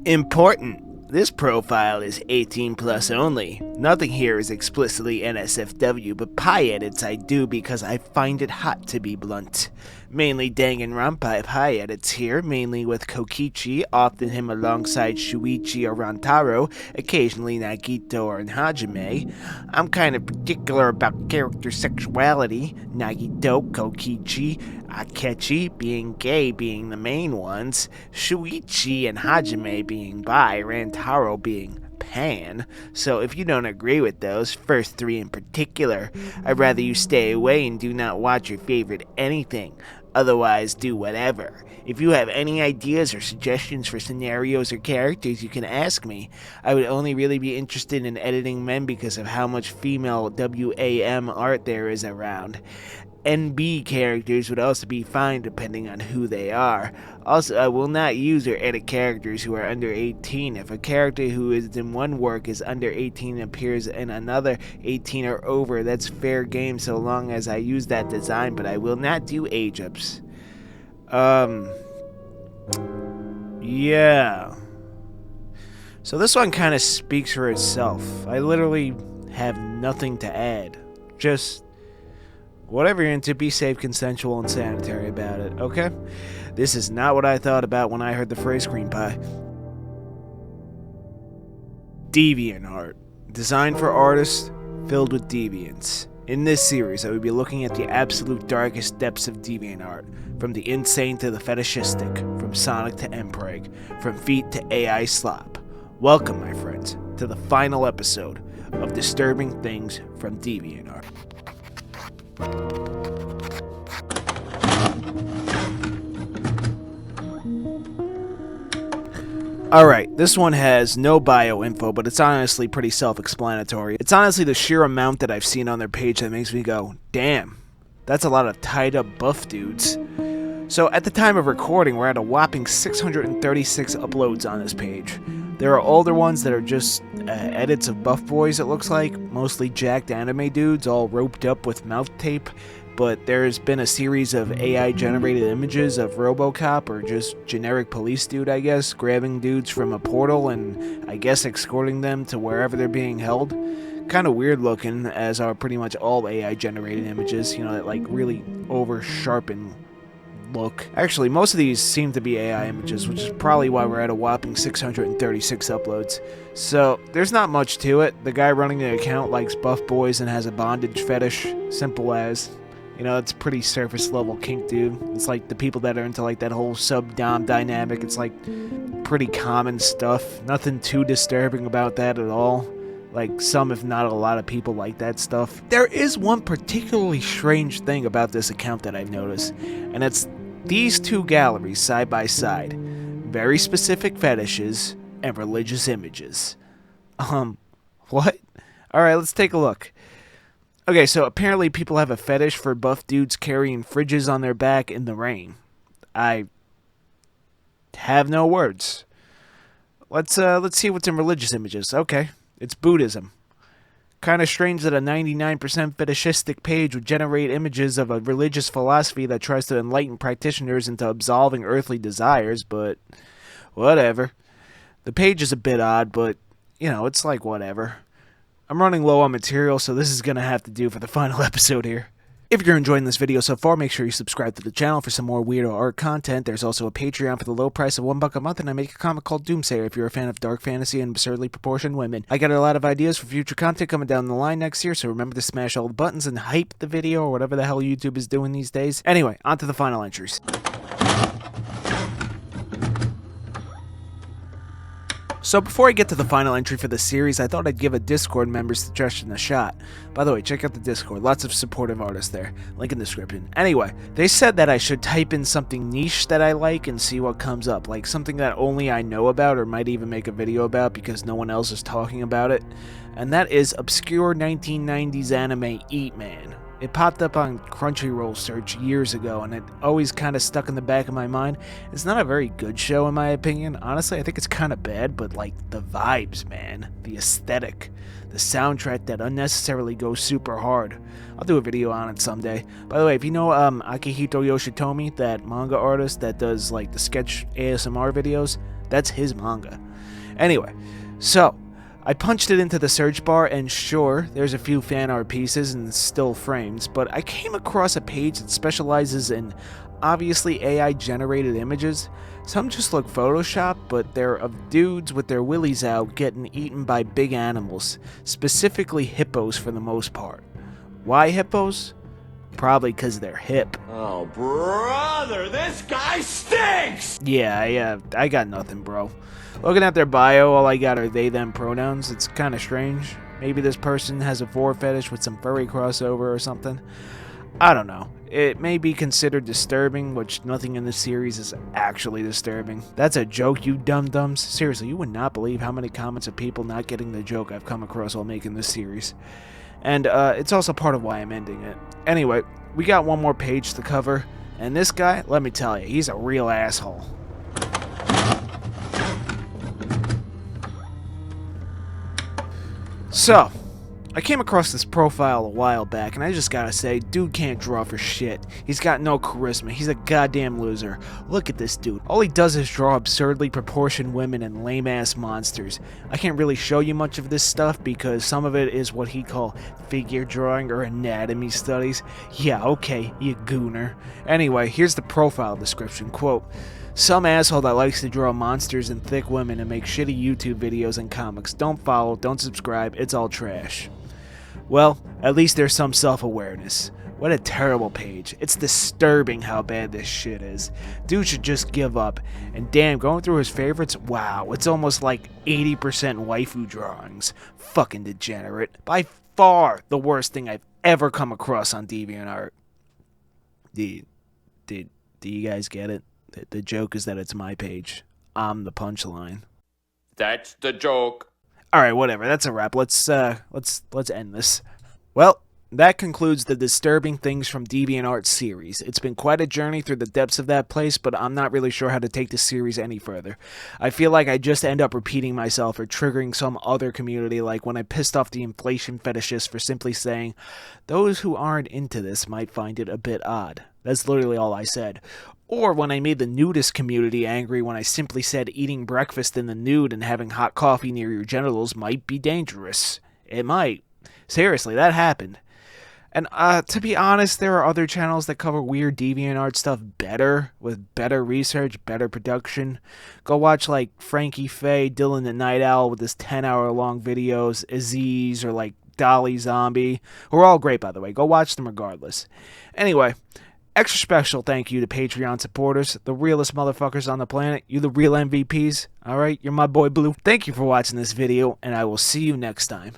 Important. This profile is 18 plus only. Nothing here is explicitly NSFW, but pie edits I do because I find it hot to be blunt. Mainly Danganronpa pie edits here, mainly with Kokichi, often him alongside Shuichi or Rantaro, occasionally Nagito or Hajime. I'm kind of particular about character sexuality, Nagito, Kokichi, Akechi being gay being the main ones, Shuichi and Hajime being bi, Rantaro being pan. So if you don't agree with those, first three in particular, I'd rather you stay away and do not watch your favorite anything. Otherwise, do whatever. If you have any ideas or suggestions for scenarios or characters, you can ask me. I would only really be interested in editing men because of how much female WAM art there is around. NB characters would also be fine depending on who they are. Also, I will not use or edit characters who are under 18. If a character who is in one work is under 18 and appears in another 18 or over, that's fair game so long as I use that design, but I will not do age ups. Yeah. So this one kind of speaks for itself. I literally have nothing to add. Just whatever you're into, be safe, consensual, and sanitary about it, okay? This is not what I thought about when I heard the phrase cream pie. DeviantArt. Designed for artists, filled with deviants. In this series, I will be looking at the absolute darkest depths of DeviantArt, from the insane to the fetishistic, from Sonic to Mpreg, from feet to AI slop. Welcome, my friends, to the final episode of Disturbing Things from DeviantArt. Alright, this one has no bio info, but it's honestly pretty self-explanatory. It's honestly the sheer amount that I've seen on their page that makes me go, damn, that's a lot of tied-up buff dudes. So at the time of recording, we're at a whopping 636 uploads on this page. There are older ones that are just edits of buff boys, it looks like, mostly jacked anime dudes all roped up with mouth tape, but there's been a series of AI-generated images of RoboCop, or just generic police dude, I guess, grabbing dudes from a portal and, I guess, escorting them to wherever they're being held. Kind of weird looking, as are pretty much all AI-generated images, you know, that like really over-sharpen look. Actually, most of these seem to be AI images, which is probably why we're at a whopping 636 uploads. So, there's not much to it. The guy running the account likes buff boys and has a bondage fetish. Simple as. You know, it's pretty surface level kink, dude. It's like the people that are into like that whole sub-dom dynamic. It's like pretty common stuff. Nothing too disturbing about that at all. Like some, if not a lot of people like that stuff. There is one particularly strange thing about this account that I've noticed, and it's these two galleries side by side. Very specific fetishes and religious images. What? Alright, let's take a look. Okay, so apparently people have a fetish for buff dudes carrying fridges on their back in the rain. I have no words. Let's see what's in religious images. Okay, it's Buddhism. Kind of strange that a 99% fetishistic page would generate images of a religious philosophy that tries to enlighten practitioners into absolving earthly desires, but whatever. The page is a bit odd, but, you know, it's like whatever. I'm running low on material, so this is going to have to do for the final episode here. If you're enjoying this video so far, make sure you subscribe to the channel for some more weirdo art content. There's also a Patreon for the low price of $1 a month, and I make a comic called Doomsayer if you're a fan of dark fantasy and absurdly proportioned women. I got a lot of ideas for future content coming down the line next year, so remember to smash all the buttons and hype the video or whatever the hell YouTube is doing these days. Anyway, on to the final entries. So before I get to the final entry for the series, I thought I'd give a Discord member's suggestion a shot. By the way, check out the Discord, lots of supportive artists there, link in the description. Anyway, they said that I should type in something niche that I like and see what comes up, like something that only I know about or might even make a video about because no one else is talking about it, and that is obscure 1990s anime Eat Man. It popped up on Crunchyroll search years ago, and it always kind of stuck in the back of my mind. It's not a very good show in my opinion. Honestly, I think it's kind of bad, but like the vibes, man. The aesthetic. The soundtrack that unnecessarily goes super hard. I'll do a video on it someday. By the way, if you know Akihito Yoshitomi, that manga artist that does like the sketch ASMR videos, that's his manga. Anyway, so I punched it into the search bar, and sure, there's a few fan art pieces and still frames, but I came across a page that specializes in obviously AI generated images. Some just look photoshopped, but they're of dudes with their willies out getting eaten by big animals, specifically hippos for the most part. Why hippos? Probably because they're hip. Oh, brother, this guy stinks! Yeah, I got nothing, bro. Looking at their bio, all I got are they-them pronouns. It's kind of strange. Maybe this person has a vor fetish with some furry crossover or something. I don't know. It may be considered disturbing, which nothing in this series is actually disturbing. That's a joke, you dum-dums. Seriously, you would not believe how many comments of people not getting the joke I've come across while making this series. And it's also part of why I'm ending it. Anyway, we got one more page to cover, and this guy, let me tell you, he's a real asshole. So, I came across this profile a while back, and I just gotta say, dude can't draw for shit. He's got no charisma. He's a goddamn loser. Look at this dude. All he does is draw absurdly proportioned women and lame-ass monsters. I can't really show you much of this stuff because some of it is what he call figure drawing or anatomy studies. Yeah, okay, you gooner. Anyway, here's the profile description. Quote, "Some asshole that likes to draw monsters and thick women and make shitty YouTube videos and comics. Don't follow, don't subscribe, it's all trash." Well, at least there's some self-awareness. What a terrible page. It's disturbing how bad this shit is. Dude should just give up. And damn, going through his favorites, wow, it's almost like 80% waifu drawings. Fucking degenerate. By far the worst thing I've ever come across on DeviantArt. Do you guys get it? The joke is that it's my page. I'm the punchline. That's the joke. Alright, whatever. That's a wrap. Let's end this. Well, that concludes the Disturbing Things from DeviantArt series. It's been quite a journey through the depths of that place, but I'm not really sure how to take this series any further. I feel like I just end up repeating myself or triggering some other community, like when I pissed off the inflation fetishists for simply saying, "Those who aren't into this might find it a bit odd." That's literally all I said. Or when I made the nudist community angry when I simply said eating breakfast in the nude and having hot coffee near your genitals might be dangerous. It might. Seriously, that happened. And to be honest, there are other channels that cover weird DeviantArt stuff better, with better research, better production. Go watch like Frankie Faye, Dylan the Night Owl with his 10-hour-long videos, Aziz, or like Dolly Zombie, who are all great by the way. Go watch them regardless. Anyway, extra special thank you to Patreon supporters, the realest motherfuckers on the planet. You the real MVPs, alright? You're my boy Blue. Thank you for watching this video, and I will see you next time.